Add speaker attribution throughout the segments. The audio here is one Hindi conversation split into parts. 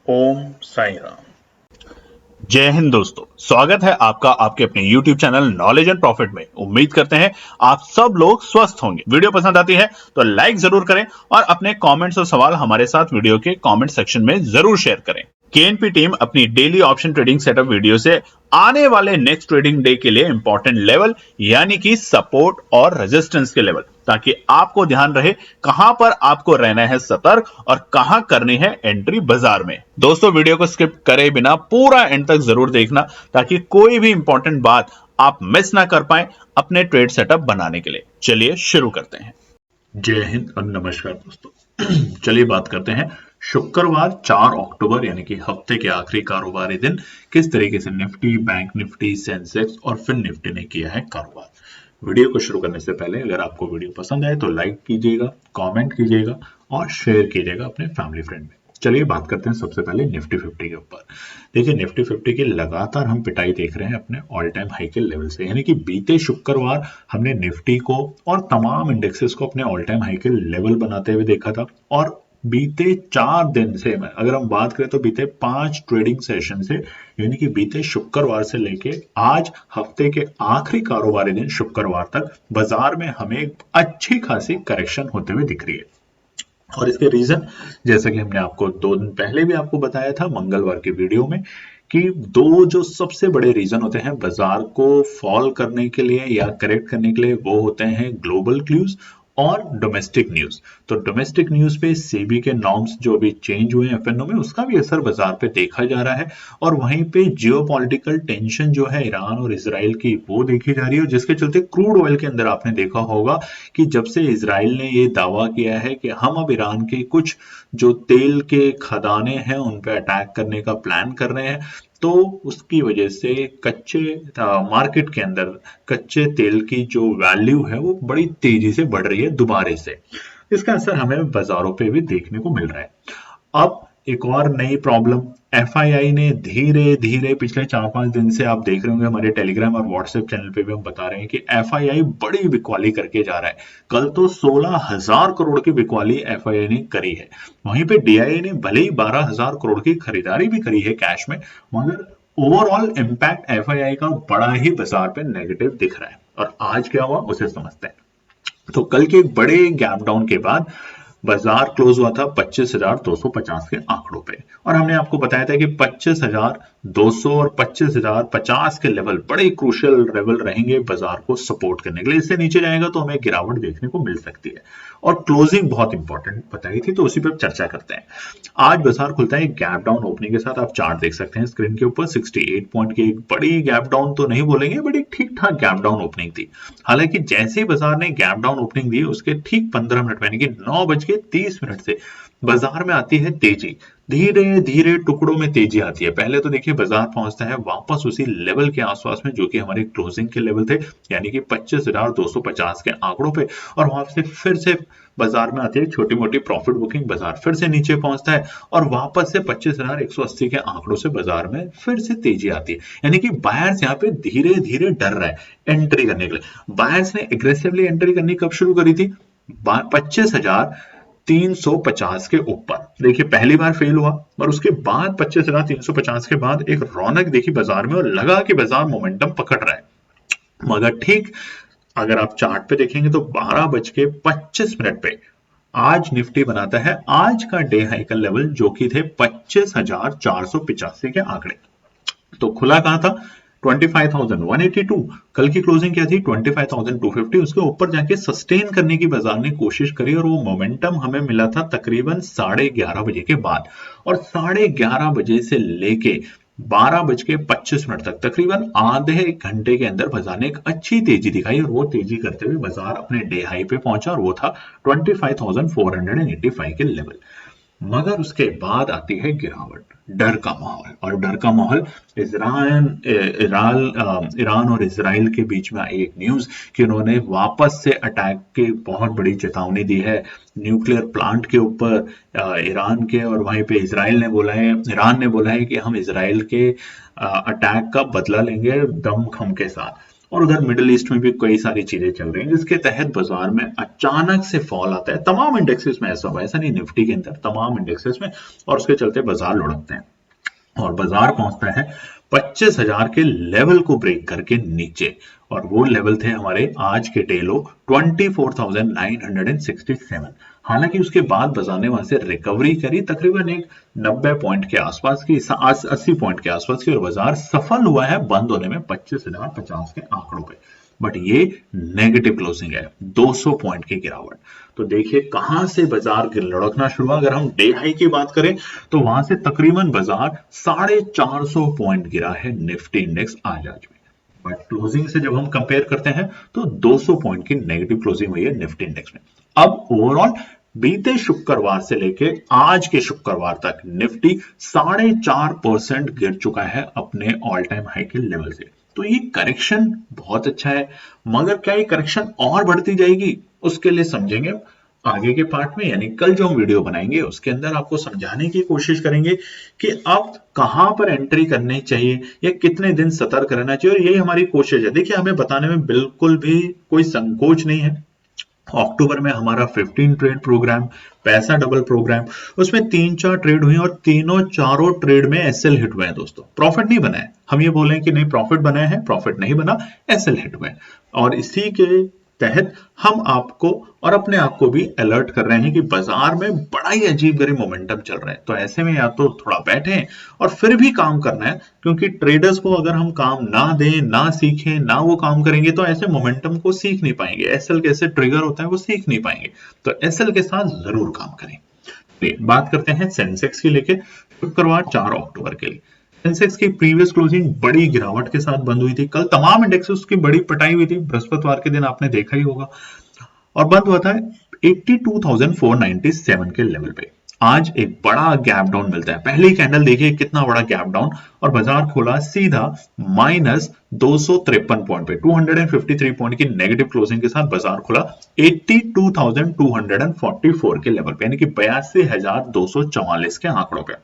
Speaker 1: ओम साई राम। जय हिंद दोस्तों, स्वागत है आपका आपके अपने YouTube channel knowledge and profit में। उम्मीद करते हैं आप सब लोग स्वस्थ होंगे। वीडियो पसंद आती है तो लाइक जरूर करें और अपने कमेंट्स और सवाल हमारे साथ वीडियो के कमेंट सेक्शन में जरूर शेयर करें। केएनपी टीम अपनी daily option trading setup video से आने वाले नेक्स्ट ट्रेडिंग डे के लिए इंपॉर्टेंट लेवल यानी कि सपोर्ट और रेजिस्टेंस के लेवल, ताकि आपको ध्यान रहे कहां पर आपको रहना है सतर्क और कहां करनी है एंट्री बाजार में। दोस्तों, वीडियो को स्किप करे बिना पूरा एंड तक जरूर देखना ताकि कोई भी इंपॉर्टेंट बात आप मिस ना कर पाए अपने ट्रेड सेटअप बनाने के लिए। चलिए शुरू करते हैं। जय हिंद और नमस्कार दोस्तों। चलिए बात करते हैं शुक्रवार 4 अक्टूबर यानी कि हफ्ते के आखिरी कारोबारी दिन किस तरीके से निफ्टी, बैंक निफ्टी, सेंसेक्स और फिन निफ्टी ने किया है कारोबार। वीडियो को शुरू करने से पहले अगर आपको वीडियो पसंद आए तो लाइक कीजिएगा, कमेंट कीजिएगा और शेयर कीजिएगा अपने फैमिली फ्रेंड में। चलिए बात करते हैं सबसे पहले निफ्टी 50 के ऊपर। देखिए, निफ्टी 50 की लगातार हम पिटाई देख रहे हैं अपने ऑल टाइम हाई के लेवल से, यानी कि बीते शुक्रवार हमने निफ्टी को और तमाम इंडेक्सेस को अपने ऑल टाइम हाई के लेवल बनाते हुए देखा था। और बीते 4 दिन से अगर हम बात करें तो बीते 5 ट्रेडिंग सेशन से, यानी कि बीते शुक्रवार से लेके आज हफ्ते के आखिरी कारोबारी दिन शुक्रवार तक बाजार में हमें अच्छी खासी करेक्शन होते हुए दिख रही है। और इसके रीजन, जैसा कि हमने आपको 2 दिन पहले भी आपको बताया था मंगलवार की वीडियो में, कि 2 जो सबसे बड़े रीजन होते हैं बाजार को फॉल करने के लिए या करेक्ट करने के लिए, वो होते हैं ग्लोबल क्लूज और डोमेस्टिक न्यूज। तो डोमेस्टिक न्यूज पे सेबी के नॉर्म्स जो अभी चेंज हुए हैं एफएनओ में, उसका भी असर बाजार पे देखा जा रहा है। और वहीं पे जियोपॉलिटिकल टेंशन जो है ईरान और इजराइल की, वो देखी जा रही है, और जिसके चलते क्रूड ऑयल के अंदर आपने देखा होगा कि जब से इजराइल ने ये दावा किया है कि हम अब ईरान के कुछ जो तेल के खदाने हैं उन पे अटैक करने का प्लान कर रहे हैं, तो उसकी वजह से कच्चे मार्केट के अंदर कच्चे तेल की जो वैल्यू है वो बड़ी तेजी से बढ़ रही है दोबारे से। इसका असर हमें बाजारों पे भी देखने को मिल रहा है। अब एक और नई प्रॉब्लम, एफआईआई ने धीरे धीरे पिछले 4-5 दिन से, आप देख रहे होंगे हमारे टेलीग्राम और व्हाट्सएप चैनल पे भी हम बता रहे हैं कि एफआईआई बड़ी बिकवाली करके जा रहा है। कल तो 16,000 करोड़ की बिकवाली एफआईआई ने करी है। वहीं पे डीआईआई ने भले ही 12,000 करोड़ की खरीदारी भी करी है कैश में, मगर ओवरऑल इंपैक्ट एफआईआई का बड़ा ही बाजार पे नेगेटिव दिख रहा है। और आज क्या हुआ उसे समझते हैं। तो कल के एक बड़े गैप डाउन के बाद बाजार क्लोज हुआ था 25,250 के आंकड़ों पे, और हमने आपको बताया था कि 25,200 और 25,050 के लेवल बड़े क्रूशियल लेवल रहेंगे बाजार को सपोर्ट करने के लिए। इससे नीचे जाएगा तो हमें गिरावट देखने को मिल सकती है। और क्लोजिंग बहुत इंपॉर्टेंट बताई थी, तो उसी पर चर्चा करते हैं। आज बाजार खुलता है गैप डाउन ओपनिंग के साथ। आप चार्ट देख सकते हैं स्क्रीन के ऊपर। 68 पॉइंट की एक बड़ी गैप डाउन तो नहीं बोलेंगे, बट एक ठीक ठाक गैप डाउन ओपनिंग थी। हालांकि जैसे ही बाजार ने गैप डाउन ओपनिंग दी, उसके ठीक 15 मिनट यानी कि 9:30 से बाजार में आती है तेजी। धीरे धीरे टुकड़ों में तेजी आती है। पहले तो देखिए बाजार पहुंचता है वापस उसी लेवल के आसपास में जो कि हमारे क्लोजिंग के लेवल थे, यानी कि 25,250 के आंकड़ों पे, और वहां से फिर से बाजार में आती है छोटी मोटी प्रॉफिट बुकिंग, बाजार फिर से नीचे पहुंचता है और वापस से 25,180 के आंकड़ों से बाजार में फिर से तेजी आती है। यानी कि बायर्स यहाँ पे धीरे धीरे डर रहा है एंट्री करने के लिए। बायर्स ने एग्रेसिवली एंट्री करनी कब शुरू करी थी? 25,350 के ऊपर। देखिए पहली बार फेल हुआ, और उसके बाद 25,350 के बाद एक रौनक देखी बाजार में, और लगा कि बाजार मोमेंटम पकड़ रहा है। मगर ठीक अगर आप चार्ट पे देखेंगे तो 12:25 पे आज निफ्टी बनाता है आज का डे हाई का लेवल, जो कि थे 25,485 के आंकड़े। तो खुला कहां था? 25,182। कल की क्लोजिंग क्या थी? 25,250। उसके ऊपर जाके सस्टेन करने की बाजार ने कोशिश करी, और वो मोमेंटम हमें मिला था तकरीबन 11:30 बजे के बाद। और 11:30 बजे से लेके 12:25 तक तकरीबन आधे घंटे के अंदर बाजार ने एक अच्छी तेजी दिखाई, और वो तेजी करते हुए बाजार अपने डे हाई पे पहुंचा, और वो था 25,485 के लेवल। मगर उसके बाद आती है गिरावट, डर का माहौल। और डर का माहौल ईरान और इजराइल के बीच में आई एक न्यूज कि उन्होंने वापस से अटैक की बहुत बड़ी चेतावनी दी है न्यूक्लियर प्लांट के ऊपर ईरान के। और वहीं पे ईरान ने बोला है कि हम इजराइल के अटैक का बदला लेंगे दमखम के साथ। और उधर मिडिल ईस्ट में भी कई सारी चीजें चल रही हैं जिसके तहत बाजार में अचानक से फॉल आता है। तमाम इंडेक्सेस में ऐसा हुआ, ऐसा नहीं निफ्टी के अंदर, तमाम इंडेक्सेस में, और उसके चलते बाजार लुढ़कते हैं और बाजार पहुंचता है 25,000 के लेवल को ब्रेक करके नीचे, और वो लेवल थे हमारे आज के डे लो 24,967। हालांकि उसके बाद बाजार ने वहां से रिकवरी करी, तकरीबन एक 90 पॉइंट के आसपास की, 80 पॉइंट के आसपास की, और बाजार सफल हुआ है बंद होने में 25,050 के आंकड़ों पे। बट ये नेगेटिव क्लोजिंग है, 200 पॉइंट की गिरावट। तो देखिए कहां से बाजार लुढ़कना शुरू हुआ। अगर हम डे हाई की बात करें तो वहां से तकरीबन बाजार 450 पॉइंट गिरा है निफ्टी इंडेक्स आज में। बट क्लोजिंग से जब हम कंपेयर करते हैं तो 200 पॉइंट की नेगेटिव क्लोजिंग हुई है निफ्टी इंडेक्स में। अब ओवरऑल बीते शुक्रवार से लेके आज के शुक्रवार तक निफ्टी 4.5% गिर चुका है अपने ऑल टाइम हाई के लेवल से। तो ये करेक्शन बहुत अच्छा है, मगर क्या ये करेक्शन और बढ़ती जाएगी, उसके लिए समझेंगे आगे के पार्ट में, यानी कल जो हम वीडियो बनाएंगे उसके अंदर आपको समझाने की कोशिश करेंगे कि अब कहां पर एंट्री करनी चाहिए या कितने दिन सतर्क रहना चाहिए, और यही हमारी कोशिश है। देखिए हमें बताने में बिल्कुल भी कोई संकोच नहीं है। अक्टूबर में हमारा 15 ट्रेड प्रोग्राम, पैसा डबल प्रोग्राम, उसमें 3-4 ट्रेड हुई और चारों ट्रेड में एसएल हिट हुए हैं दोस्तों, प्रॉफिट नहीं बना है। हम ये बोले कि नहीं प्रॉफिट बना है, प्रॉफिट नहीं बना, एसएल हिट हुए। और इसी के तहत हम आपको और अपने आप को भी अलर्ट कर रहे हैं कि बाजार में बड़ा ही अजीब गरीब मोमेंटम चल रहा है। तो ऐसे में या तो थोड़ा बैठे और फिर भी काम करना है, क्योंकि ट्रेडर्स को अगर हम काम ना दें, ना सीखें, ना वो काम करेंगे तो ऐसे मोमेंटम को सीख नहीं पाएंगे, एसएल कैसे ट्रिगर होता है वो सीख नहीं पाएंगे। तो एसएल के साथ जरूर काम करें। बात करते हैं सेंसेक्स की लेके शुक्रवार 4 अक्टूबर के लिए। सेंसेक्स की प्रीवियस क्लोजिंग बड़ी गिरावट के साथ बंद हुई थी। कल तमाम इंडेक्सेस की बड़ी पिटाई हुई थी, बृहस्पतिवार के दिन आपने देखा ही होगा, और बंद हुआ था 82,497 के लेवल पे। आज एक बड़ा गैप डाउन मिलता है, पहली कैंडल देखिए कितना बड़ा गैप डाउन, और बाजार खोला सीधा -253 पॉइंट पे, 253 पॉइंट की नेगेटिव क्लोजिंग के साथ बाजार खुला 82,244 के लेवल पे, यानी कि 82,244 के आंकड़ों पे।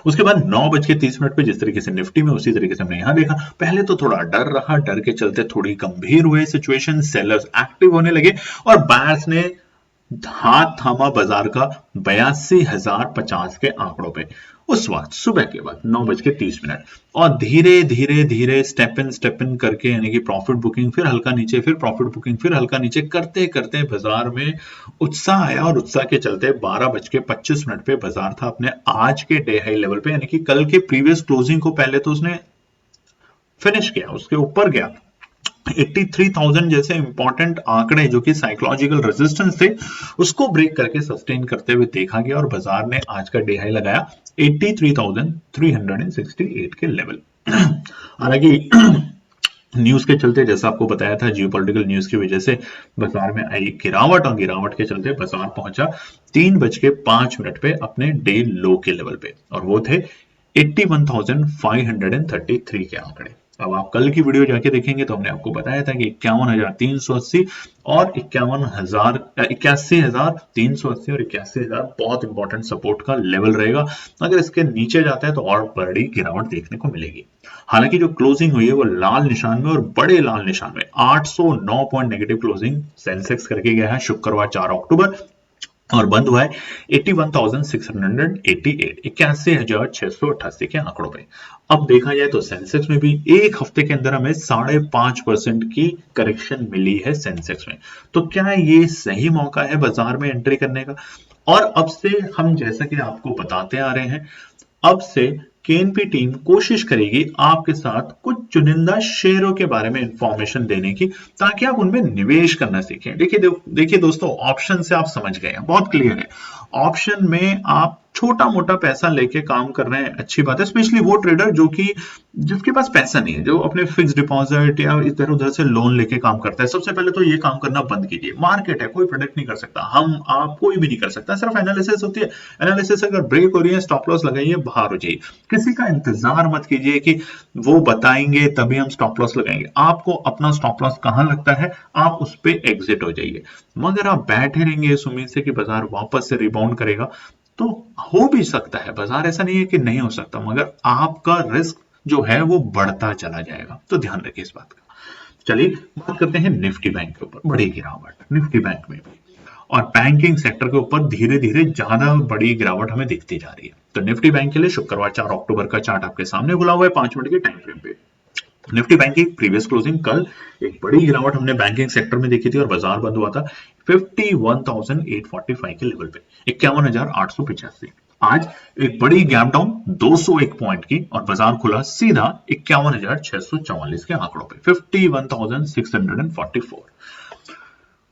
Speaker 1: उसके बाद 9:30 पे जिस तरीके से निफ्टी में, उसी तरीके से हमने यहां देखा। पहले तो थोड़ा डर रहा, डर के चलते थोड़ी गंभीर हुए सिचुएशन, सेलर्स एक्टिव होने लगे और बायर्स ने हाथ थामा बाजार का 82,050 के आंकड़ों पे। उस वक्त सुबह के बाद 9:30 और धीरे धीरे धीरे स्टेप इन करके, यानी कि प्रॉफिट बुकिंग, फिर हल्का नीचे, फिर प्रॉफिट बुकिंग, फिर हल्का नीचे करते करते बाजार में उत्साह आया, और उत्साह के चलते 12:25 पे बाजार था अपने आज के डे हाई लेवल पे, यानी कि कल के प्रीवियस क्लोजिंग को पहले तो उसने फिनिश किया, उसके ऊपर गया। 83,000 जैसे इंपॉर्टेंट आंकड़े जो कि साइकोलॉजिकल रेजिस्टेंस थे, उसको ब्रेक करके सस्टेन करते हुए देखा गया, और बाजार ने आज का डे हाई लगाया 83,368 के लेवल। हालांकि न्यूज के चलते, जैसा आपको बताया था, जियोपॉलिटिकल न्यूज की वजह से बाजार में आई गिरावट, और गिरावट के चलते बाजार पहुंचा 3:05 पे अपने डे लो के लेवल पे, और वो थे 81,533 के आंकड़े। अब आप कल की वीडियो जाके देखेंगे तो हमने आपको बताया था कि 51,380 और 81,380 और 81,000 बहुत इंपॉर्टेंट सपोर्ट का लेवल रहेगा। अगर इसके नीचे जाता है तो और बड़ी गिरावट देखने को मिलेगी। हालांकि जो क्लोजिंग हुई है वो लाल निशान में, और बड़े लाल निशान में 809 पॉइंट नेगेटिव क्लोजिंग सेंसेक्स करके गया है शुक्रवार 4 अक्टूबर, और बंद हुआ है 81,688, 81,688 के आंकड़ों पे। अब देखा जाए तो सेंसेक्स में भी एक हफ्ते के अंदर हमें 5.5% की करेक्शन मिली है सेंसेक्स में। तो क्या ये सही मौका है बाजार में एंट्री करने का? और अब से हम, जैसा कि आपको बताते आ रहे हैं, अब से केएनपी टीम कोशिश करेगी आपके साथ कुछ चुनिंदा शेयरों के बारे में इंफॉर्मेशन देने की, ताकि आप उनमें निवेश करना सीखें। देखिए दोस्तों, ऑप्शन से आप समझ गए हैं, बहुत क्लियर है। ऑप्शन में आप छोटा मोटा पैसा लेके काम कर रहे हैं, अच्छी बात है, स्पेशली वो ट्रेडर जिसके पास पैसा नहीं है, जो अपने फिक्स डिपॉजिट या इधर उधर से लोन लेके काम करता है। सबसे पहले तो ये काम करना बंद कीजिए। मार्केट है, कोई प्रेडिक्ट नहीं कर सकता, हम आप कोई भी नहीं कर सकता, सिर्फ एनालिसिस होती है। एनालिसिस अगर ब्रेक हो रही है, स्टॉप लॉस लगाइए, बाहर हो जाइए। किसी का इंतजार मत कीजिए कि वो बताएंगे तभी हम स्टॉप लॉस लगाएंगे। आपको अपना स्टॉप लॉस कहां लगता है, आप उस पर एग्जिट हो जाइए। मगर आप बैठे रहेंगे इस उम्मीद से कि बाजार वापस से रिबाउंड करेगा, तो हो भी सकता है, बाजार ऐसा नहीं है कि नहीं हो सकता, मगर आपका रिस्क जो है वो बढ़ता चला जाएगा। तो ध्यान रखिए इस बात का। चलिए बात करते हैं निफ्टी बैंक के ऊपर, बड़ी गिरावट निफ्टी बैंक में भी, और बैंकिंग सेक्टर के ऊपर धीरे धीरे ज्यादा बड़ी गिरावट हमें दिखती जा रही है। तो निफ्टी बैंक के लिए शुक्रवार 4 अक्टूबर का चार्ट आपके सामने खुला हुआ है 5 मिनट के टाइम फ्रेम पे। निफ्टी बैंक की प्रीवियस क्लोजिंग कल एक बड़ी गिरावट हमने बैंकिंग सेक्टर में देखी थी और बाजार बंद हुआ था 51,845 के लेवल पे, 51,885। आज एक बड़ी गैप डाउन 201 पॉइंट की और बाजार खुला सीधा 51,644 के आंकड़ों पे, 51,644।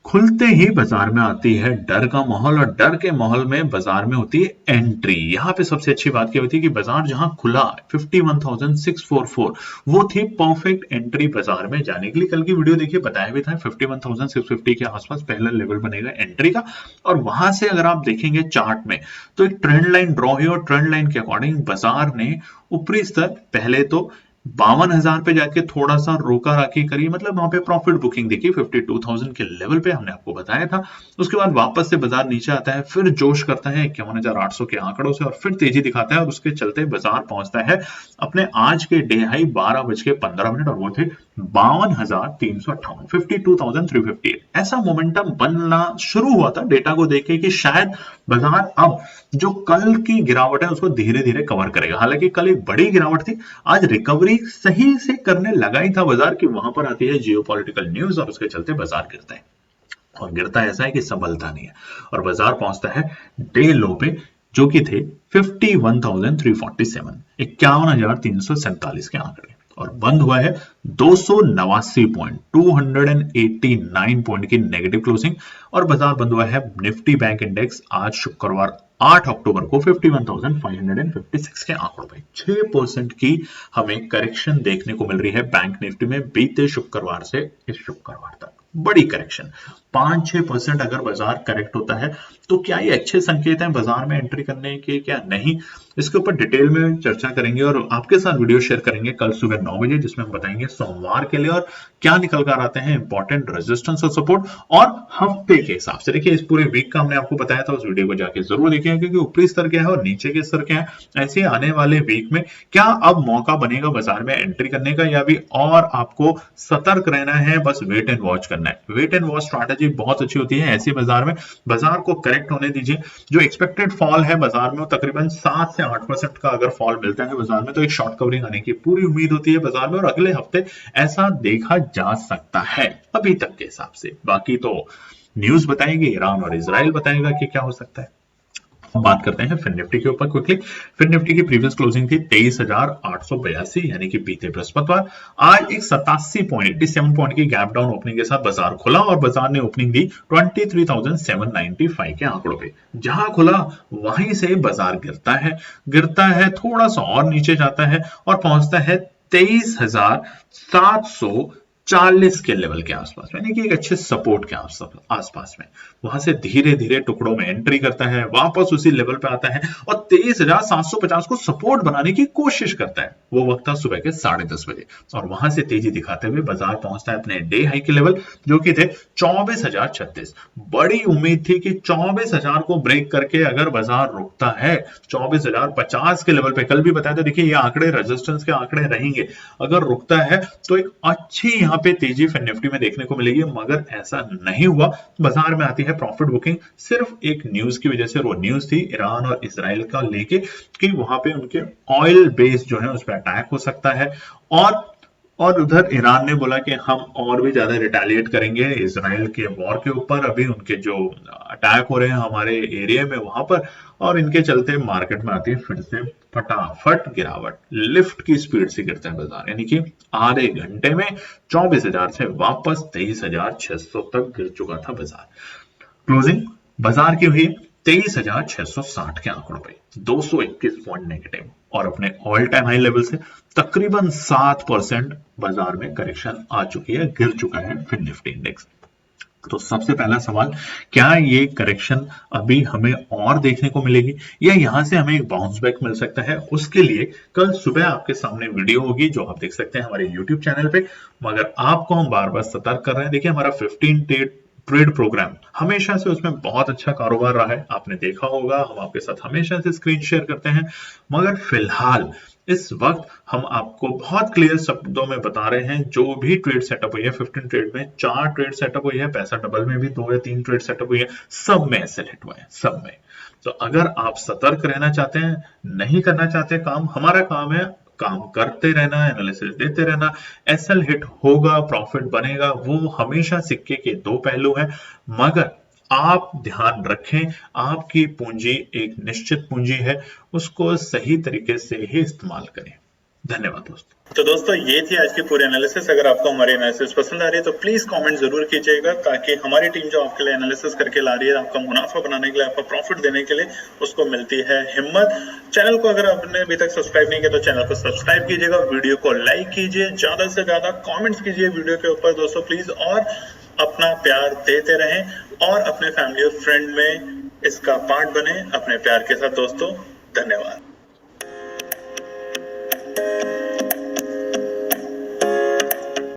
Speaker 1: खुलते ही बाजार में आती है डर का माहौल, और डर के माहौल में बाजार में होती है एंट्री। यहाँ पे सबसे अच्छी बात क्या होती है कि बाजार जहां खुला 51,644 वो थी परफेक्ट एंट्री बाजार में जाने के लिए। कल की वीडियो देखिए, बताया भी था 51,650 के आसपास पहला लेवल बनेगा एंट्री का, और वहां से अगर आप देखेंगे चार्ट में तो एक ट्रेंड लाइन ड्रॉ हुई और ट्रेंड लाइन के अकॉर्डिंग बाजार ने ऊपरी स्तर पहले तो 52,000 पे जाके थोड़ा सा रोका राखी करी, मतलब वहां पे प्रॉफिट बुकिंग देखी 52,000 के लेवल पे, हमने आपको बताया था। उसके बाद वापस से बाजार नीचे आता है, फिर जोश करता है 51,800 के आंकड़ों से और फिर तेजी दिखाता है, और उसके चलते बाजार पहुंचता है अपने आज के डे हाई 12:15 और वो थे 52,358, 52,358। ऐसा मोमेंटम बनना शुरू हुआ था डेटा को देख के कि शायद बाजार अब जो कल की गिरावट है उसको धीरे धीरे कवर करेगा। हालांकि कल एक बड़ी गिरावट थी, आज रिकवरी सही से करने लगा ही था बाजार की वहां पर आती है जियोपॉलिटिकल न्यूज और उसके चलते बाजार गिरता है, और गिरता ऐसा है कि संभलता नहीं है, और बाजार पहुंचता है डे लो पे जो कि थे 51,347, 51,347 के आंकड़े, और बंद हुआ है 289 पॉइंट, 289 पॉइंट की नेगेटिव क्लोजिंग, और बाजार बंद हुआ है निफ्टी बैंक इंडेक्स आज शुक्रवार 8 अक्टूबर को 51,556 के आंकड़ों पे। 6% की हमें करेक्शन देखने को मिल रही है बैंक निफ्टी में बीते शुक्रवार से इस शुक्रवार तक, बड़ी करेक्शन। 5-6% अगर बाजार करेक्ट होता है तो क्या ये अच्छे संकेत हैं बाजार में एंट्री करने के, क्या नहीं, इसके ऊपर डिटेल में चर्चा करेंगे और आपके साथ वीडियो शेयर करेंगे कल सुबह 9 बजे, जिसमें हम बताएंगे सोमवार के लिए और क्या निकल कर आते हैं इंपॉर्टेंट रेजिस्टेंस और सपोर्ट, और हफ्ते के हिसाब से। देखिए इस पूरे वीक का हमने आपको बताया था, उस वीडियो को जाके जरूर देखिए, क्योंकि ऊपरी स्तर क्या है और नीचे के स्तर क्या है। ऐसे आने वाले वीक में क्या अब मौका बनेगा बाजार में एंट्री करने का, या भी और आपको सतर्क रहना है, बस वेट एंड वॉच करना है। वेट एंड वॉच स्ट्रैटेजी बहुत अच्छी होती है ऐसे बाजार में। बाजार को करेक्ट होने दीजिए, जो एक्सपेक्टेड फॉल है बाजार में वो तकरीबन 7 से 8% का अगर फॉल मिलता है बाजार में तो एक शॉर्ट कवरिंग आने की पूरी उम्मीद होती है बाजार में, और अगले हफ्ते ऐसा देखा जा सकता है अभी तक के हिसाब से। बाकी तो न्यूज बताएगी, ईरान और इजराइल बताएगा कि क्या हो सकता है। बात करते हैं फिर निफ्टी के ऊपर क्विकली। फिर निफ्टी की प्रीवियस क्लोजिंग थी 23,882, यानी कि बीते बृहस्पतिवार। आज एक 87 पॉइंट 87 पॉइंट की गैप डाउन ओपनिंग के साथ बाजार खुला, और बाजार ने ओपनिंग दी 23,795 के आंकड़ों पे। जहां खुला वहीं से बाजार गिरता है थोड़ा सा और नीचे जाता है और पहुंचता है 23,740 के लेवल के आसपास, यानी कि एक अच्छे सपोर्ट के आसपास में। वहां से धीरे धीरे टुकड़ों में एंट्री करता है, वापस उसी लेवल पे आता है और 23,750 को सपोर्ट बनाने की कोशिश करता है। वो वक्त था सुबह के 10:30 बजे, और वहां से तेजी दिखाते हुए बाजार पहुंचता है अपने डे हाई के लेवल जो कि थे 24,036। बड़ी उम्मीद थी कि 24,000 को ब्रेक करके अगर बाजार रुकता है 24,050 के लेवल पे, कल भी बताया था देखिए ये आंकड़े रेजिस्टेंस के आंकड़े रहेंगे, अगर रुकता है तो एक अच्छी यहाँ पे तेजी फिर निफ्टी में देखने को मिलेगी, मगर ऐसा नहीं हुआ। बाजार में आती है प्रॉफिट बुकिंग सिर्फ एक न्यूज की वजह से, वो न्यूज थी ईरान और इजराइल का लेके कि वहां पे उनके ऑयल बेस जो है उस पर अटैक हो सकता है, और उधर ईरान ने बोला कि हम और भी ज्यादा रिटेलिएट करेंगे इसराइल के वॉर के ऊपर, अभी उनके जो अटैक हो रहे हैं हमारे एरिया में वहां पर, और इनके चलते मार्केट में आती है फिर से फटाफट गिरावट, लिफ्ट की स्पीड से गिरता है बाजार, यानी कि आधे घंटे में 24,000 से वापस 23,600 तक गिर चुका था बाजार। क्लोजिंग बाजार की हुई 23,660 के आंकड़ों पे, 221 पॉइंट नेगेटिव, और अपने ऑल टाइम हाई लेवल से तकरीबन 7% बाजार में करेक्शन आ चुकी है, गिर चुका है फिर निफ्टी इंडेक्स। तो सबसे पहला सवाल, क्या ये करेक्शन अभी हमें और देखने को मिलेगी या यहां से हमें एक बाउंस बैक मिल सकता है? उसके लिए कल सुबह आपके सामने वीडियो होगी जो आप देख सकते हैं हमारे YouTube चैनल पे, मगर आपको हम बार बार सतर्क कर रहे हैं। देखिए हमारा 15 ट्रेड प्रोग्राम हमेशा से उसमें बहुत अच्छा कारोबार रहा है, आपने देखा होगा, हम आपके साथ हमेशा से स्क्रीन शेयर करते हैं, मगर फिलहाल इस वक्त हम आपको बहुत क्लियर शब्दों में बता रहे हैं, जो भी ट्रेड सेटअप हुई है 15 ट्रेड में 4 ट्रेड सेटअप हुई है, पैसा डबल में भी 2 या 3 ट्रेड सेटअप हुई है, सब में एसएल हिट हुआ है, सब में। तो अगर आप सतर्क रहना चाहते हैं, नहीं करना चाहते काम, हमारा काम है काम करते रहना, एनालिसिस देते रहना। एसएल हिट होगा, प्रॉफिट बनेगा, वो हमेशा सिक्के के दो पहलू हैं, मगर आप ध्यान रखें, आपकी पूंजी एक निश्चित पूंजी है, उसको सही तरीके से ही इस्तेमाल करें। धन्यवाद दोस्तों। तो दोस्तों ये थी आज की पूरी एनालिसिस। अगर आपको हमारी एनालिसिस पसंद आ रही है तो प्लीज कमेंट जरूर कीजिएगा, ताकि हमारी टीम जो आपके लिए एनालिसिस करके ला रही है, आपका मुनाफा बनाने के लिए, आपका प्रॉफिट देने के लिए, उसको मिलती है हिम्मत। चैनल को अगर आपने अभी तक सब्सक्राइब नहीं किया तो चैनल को सब्सक्राइब कीजिएगा, वीडियो को लाइक कीजिए, ज्यादा से ज्यादा कॉमेंट्स कीजिए वीडियो के ऊपर दोस्तों प्लीज, और अपना प्यार देते रहें और अपने फैमिली और फ्रेंड में इसका पार्ट बने अपने प्यार के साथ दोस्तों। धन्यवाद।